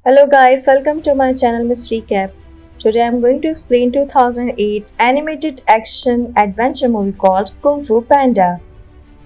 Hello guys, welcome to my channel Miss Recap. Today I'm going to explain 2008 animated action adventure movie called Kung Fu Panda.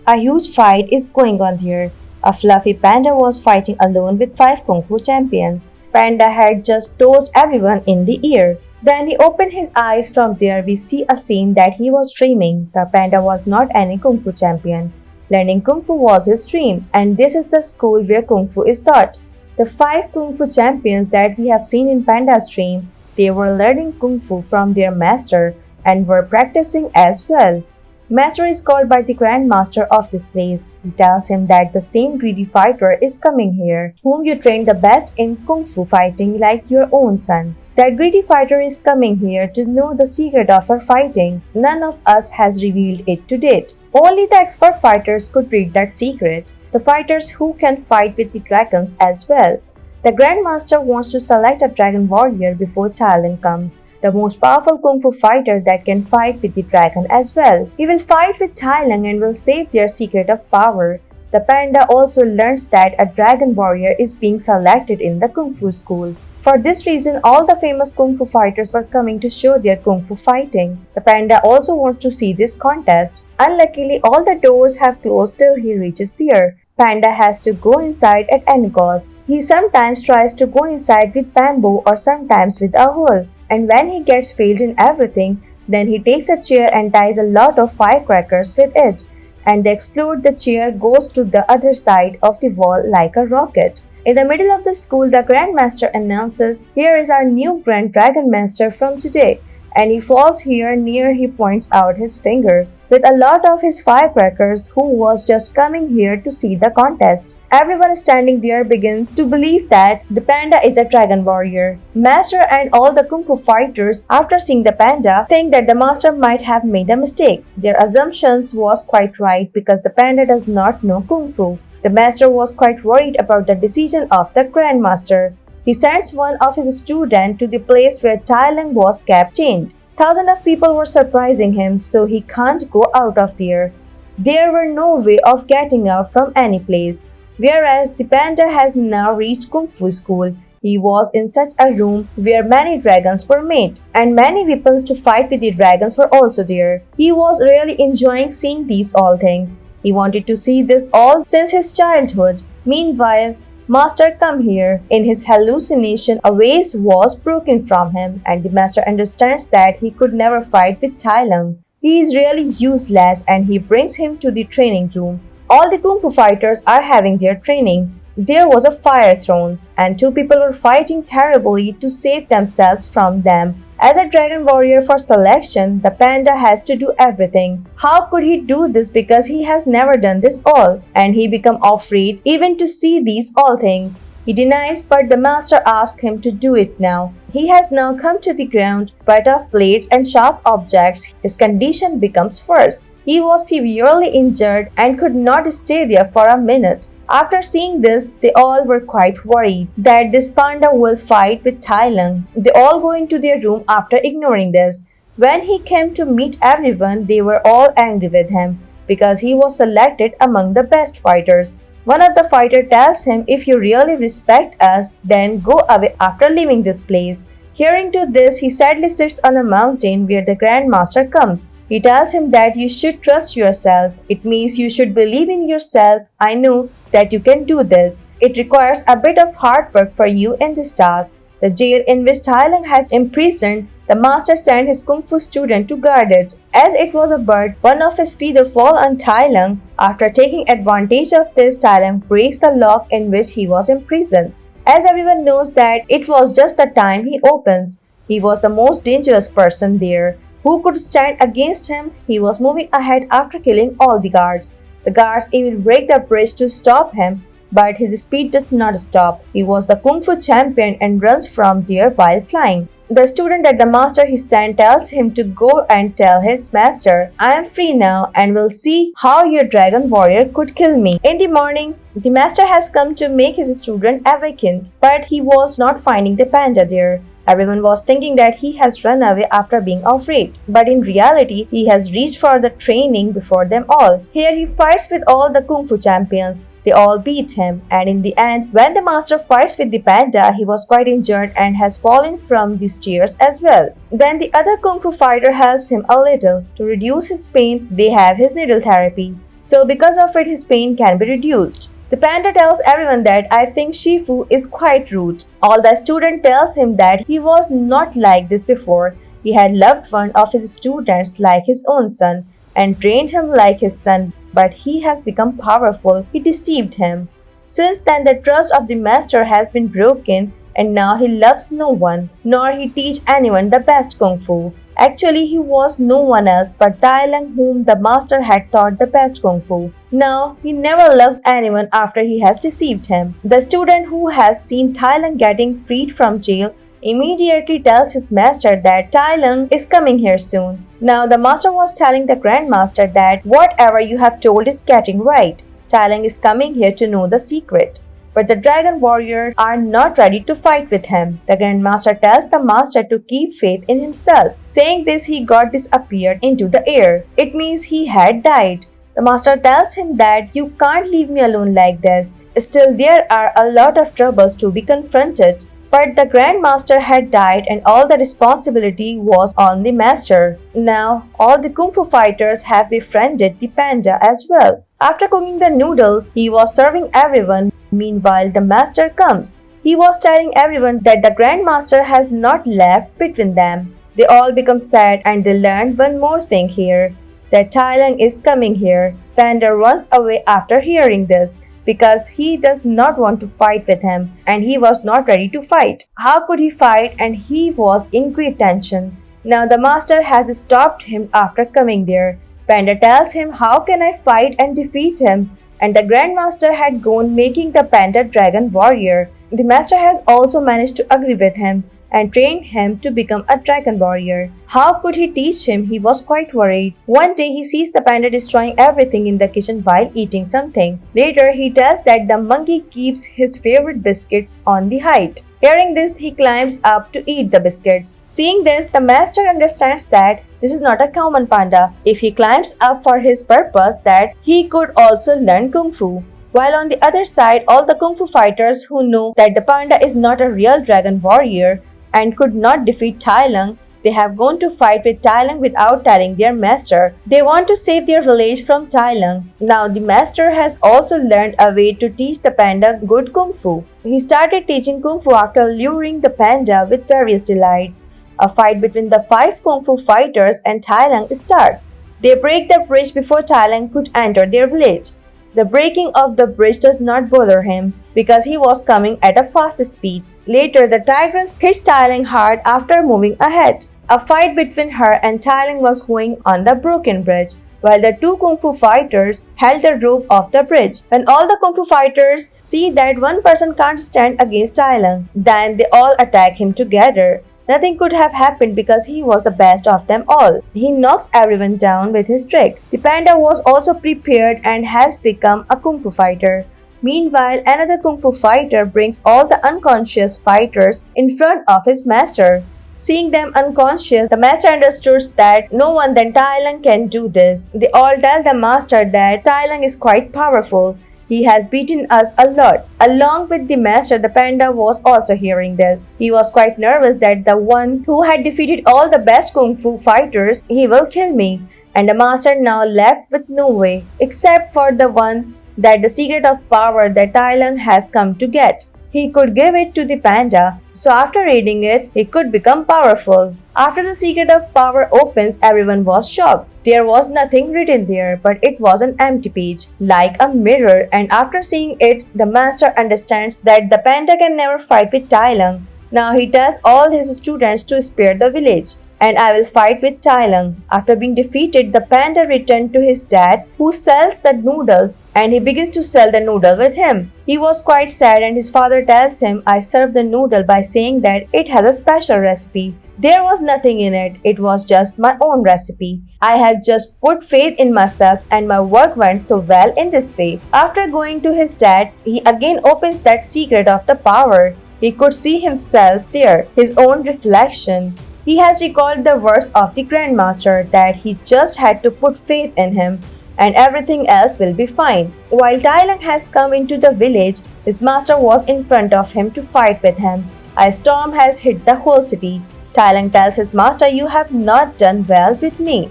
A huge fight is going on here. A fluffy panda was fighting alone with 5 kung fu champions. Panda had just tossed everyone in the air. Then he opened his eyes. From there we see a scene that he was dreaming. The panda was not any kung fu champion. Learning kung fu was his dream, and this is the school where kung fu is taught. The 5 kung fu champions that we have seen in Panda's dream, they were learning kung fu from their master and were practicing as well. Master is called by the Grand Master of this place. He tells him that the same greedy fighter is coming here, whom you train the best in kung fu fighting like your own son. That greedy fighter is coming here to know the secret of our fighting. None of us has revealed it to date. Only the expert fighters could read that secret. The fighters who can fight with the dragons as well. The Grand Master wants to select a dragon warrior before Tai Lung comes, the most powerful kung fu fighter that can fight with the dragon as well. He will fight with Tai Lung and will save their secret of power. The panda also learns that a dragon warrior is being selected in the kung fu school. For this reason, all the famous kung fu fighters were coming to show their kung fu fighting. The panda also wants to see this contest. Unluckily, all the doors have closed till he reaches there. Panda has to go inside at any cost. He sometimes tries to go inside with bamboo or sometimes with a hole. And when he gets failed in everything, then he takes a chair and ties a lot of firecrackers with it. And they explode. The chair goes to the other side of the wall like a rocket. In the middle of the school, the Grand Master announces, "Here is our new Grand Dragon Master from today." And he falls here near. He points out his finger with a lot of his firecrackers, who was just coming here to see the contest. Everyone standing there begins to believe that the panda is a dragon warrior. Master and all the kung fu fighters, after seeing the panda, think that the master might have made a mistake. Their assumptions was quite right because the panda does not know kung fu. The master was quite worried about the decision of the Grand Master. He sends one of his students to the place where Tai Lung was kept chained. Thousands of people were surprising him, so he can't go out of there. There were no way of getting out from any place. Whereas the panda has now reached Kung Fu school. He was in such a room where many dragons were made, and many weapons to fight with the dragons were also there. He was really enjoying seeing these all things. He wanted to see this all since his childhood. Meanwhile, Master come here. In his hallucination, a vase was broken from him, and the master understands that he could never fight with Tai Lung. He is really useless, and he brings him to the training room. All the kung fu fighters are having their training. There was a fire thrones, and 2 people were fighting terribly to save themselves from them. As a dragon warrior for selection, the panda has to do everything. How could he do this because he has never done this all? And he become afraid even to see these all things. He denies, but the master asks him to do it now. He has now come to the ground, but of blades and sharp objects. His condition becomes worse. He was severely injured and could not stay there for a minute. After seeing this, they all were quite worried that this panda will fight with Tai Lung. They all go into their room after ignoring this. When he came to meet everyone, they were all angry with him because he was selected among the best fighters. One of the fighters tells him, "If you really respect us, then go away after leaving this place." Hearing to this, he sadly sits on a mountain where the Grand Master comes. He tells him that you should trust yourself. It means you should believe in yourself. I know that you can do this. It requires a bit of hard work for you in this task. The jail in which Tai Lung has imprisoned, the master sent his kung fu student to guard it. As it was a bird, one of his feathers fall on Tai Lung. After taking advantage of this, Tai Lung breaks the lock in which he was imprisoned. As everyone knows that it was just the time he opens. He was the most dangerous person there. Who could stand against him? He was moving ahead after killing all the guards. The guards even break the bridge to stop him, but his speed does not stop. He was the kung fu champion and runs from there while flying. The student that the master he sent tells him to go and tell his master, "I am free now and will see how your dragon warrior could kill me." In the morning, the master has come to make his student awakened, but he was not finding the panda there. Everyone was thinking that he has run away after being afraid, but in reality, he has reached for the training before them all. Here he fights with all the kung fu champions. They all beat him, and in the end, when the master fights with the panda, he was quite injured and has fallen from the stairs as well. Then the other kung fu fighter helps him a little. To reduce his pain, they have his needle therapy. So because of it, his pain can be reduced. The panda tells everyone that I think Shifu is quite rude. All the student tells him that he was not like this before. He had loved one of his students like his own son and trained him like his son, but he has become powerful. He deceived him. Since then, the trust of the master has been broken, and now he loves no one, nor he teach anyone the best kung fu. Actually, he was no one else but Tai Lung, whom the master had taught the best kung fu. Now, he never loves anyone after he has deceived him. The student who has seen Tai Lung getting freed from jail immediately tells his master that Tai Lung is coming here soon. Now, the master was telling the grandmaster that whatever you have told is getting right. Tai Lung is coming here to know the secret. But the dragon warriors are not ready to fight with him. The grandmaster tells the master to keep faith in himself. Saying this, he got disappeared into the air. It means he had died. The master tells him that you can't leave me alone like this. Still, there are a lot of troubles to be confronted. But the grandmaster had died and all the responsibility was on the master. Now, all the kung fu fighters have befriended the panda as well. After cooking the noodles, he was serving everyone. Meanwhile, the master comes. He was telling everyone that the grandmaster has not left between them. They all become sad and they learn one more thing here, that Tai Lung is coming here. Panda runs away after hearing this, because he does not want to fight with him and he was not ready to fight. How could he fight, and he was in great tension. Now the master has stopped him after coming there. Panda tells him, how can I fight and defeat him? And the grandmaster had gone making the panda dragon warrior. The master has also managed to agree with him and trained him to become a dragon warrior. How could he teach him? He was quite worried. One day he sees the panda destroying everything in the kitchen while eating something. Later he tells that the monkey keeps his favorite biscuits on the height. Hearing this, he climbs up to eat the biscuits. Seeing this, the master understands that this is not a common panda. If he climbs up for his purpose, that he could also learn kung fu. While on the other side, all the kung fu fighters who know that the panda is not a real dragon warrior and could not defeat Tai Lung, they have gone to fight with Tai Lung without telling their master. They want to save their village from Tai Lung. Now the master has also learned a way to teach the panda good kung fu. He started teaching kung fu after luring the panda with various delights. A fight between the 5 kung fu fighters and Tai Lung starts. They break the bridge before Tai Lung could enter their village. The breaking of the bridge does not bother him because he was coming at a fast speed. Later, the tigress hits Tai Lung hard after moving ahead. A fight between her and Tai Lung was going on the broken bridge, while the 2 kung fu fighters held the rope of the bridge. When all the kung fu fighters see that one person can't stand against Tai Lung, then they all attack him together. Nothing could have happened because he was the best of them all. He knocks everyone down with his trick. The panda was also prepared and has become a kung fu fighter. Meanwhile, another kung fu fighter brings all the unconscious fighters in front of his master. Seeing them unconscious, the master understood that no one than Tai Lung can do this. They all tell the master that Tai Lung is quite powerful. He has beaten us a lot. Along with the master, the panda was also hearing this. He was quite nervous that the one who had defeated all the best kung fu fighters, he will kill me. And the master now left with no way, except for the one that the secret of power that Tai Lung has come to get. He could give it to the panda, so after reading it, he could become powerful. After the secret of power opens, everyone was shocked. There was nothing written there, but it was an empty page, like a mirror, and after seeing it, the master understands that the panda can never fight with Tai Lung. Now he tells all his students to spare the village, and I will fight with Tai Lung. After being defeated, the panda returned to his dad, who sells the noodles, and he begins to sell the noodle with him. He was quite sad, and his father tells him, I served the noodle by saying that it has a special recipe. There was nothing in it. It was just my own recipe. I had just put faith in myself and my work went so well in this way. After going to his dad, he again opens that secret of the power. He could see himself there, his own reflection. He has recalled the words of the Grandmaster that he just had to put faith in him and everything else will be fine. While Tai Lung has come into the village, his master was in front of him to fight with him. A storm has hit the whole city. Tai Lung tells his master, "You have not done well with me.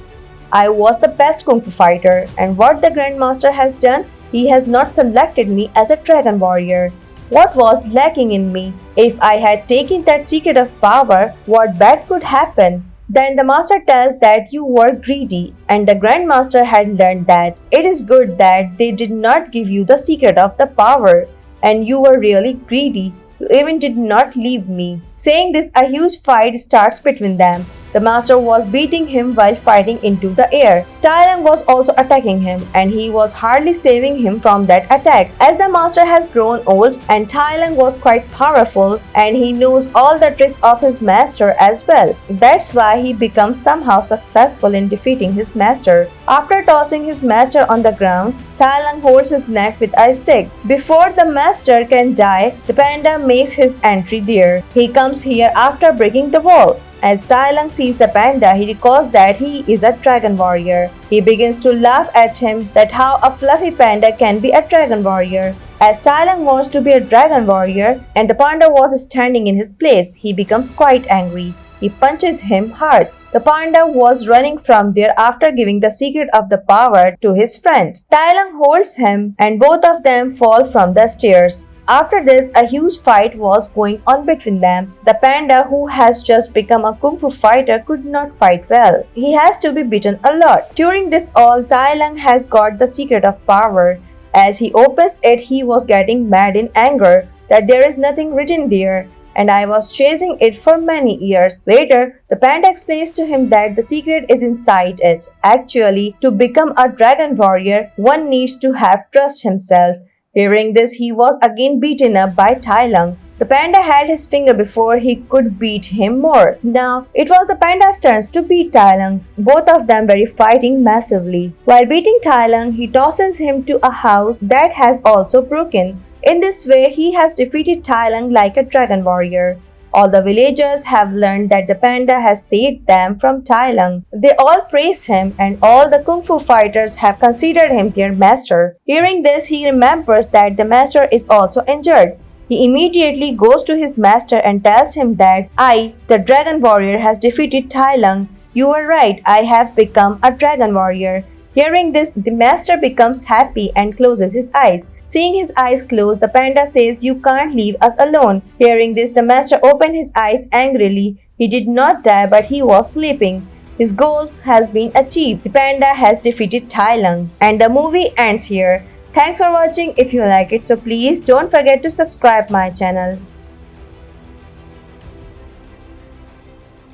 I was the best kung fu fighter, and what the Grandmaster has done, he has not selected me as a dragon warrior. What was lacking in me? If I had taken that secret of power, what bad could happen?" Then the master tells that you were greedy, and the Grandmaster had learned that it is good that they did not give you the secret of the power, and you were really greedy. You even did not leave me. Saying this, a huge fight starts between them. The master was beating him while fighting into the air. Tai Lung was also attacking him, and he was hardly saving him from that attack. As the master has grown old, and Tai Lung was quite powerful, and he knows all the tricks of his master as well. That's why he becomes somehow successful in defeating his master. After tossing his master on the ground, Tai Lung holds his neck with a stick. Before the master can die, the panda makes his entry there. He comes here after breaking the wall. As Tai Lung sees the panda, he recalls that he is a dragon warrior. He begins to laugh at him that how a fluffy panda can be a dragon warrior. As Tai Lung wants to be a dragon warrior and the panda was standing in his place, he becomes quite angry. He punches him hard. The panda was running from there after giving the secret of the power to his friend. Tai Lung holds him and both of them fall from the stairs. After this, a huge fight was going on between them. The panda, who has just become a kung fu fighter, could not fight well. He has to be beaten a lot. During this all, Tai Lung has got the secret of power. As he opens it, he was getting mad in anger that there is nothing written there, and I was chasing it for many years. Later, the panda explains to him that the secret is inside it. Actually, to become a dragon warrior, one needs to have trust himself. Hearing this, he was again beaten up by Tai Lung. The panda had his finger before he could beat him more. Now, it was the panda's turn to beat Tai Lung, both of them were fighting massively. While beating Tai Lung, he tosses him to a house that has also broken. In this way, he has defeated Tai Lung like a dragon warrior. All the villagers have learned that the panda has saved them from Tai Lung. They all praise him, and all the kung fu fighters have considered him their master. Hearing this, he remembers that the master is also injured. He immediately goes to his master and tells him that I, the dragon warrior, has defeated Tai Lung. You are right, I have become a dragon warrior. Hearing this, the master becomes happy and closes his eyes. Seeing his eyes closed, the panda says, "You can't leave us alone." Hearing this, the master opened his eyes angrily. He did not die, but he was sleeping. His goals has been achieved. The panda has defeated Tai Lung. And the movie ends here. Thanks for watching. If you like it, so please don't forget to subscribe my channel.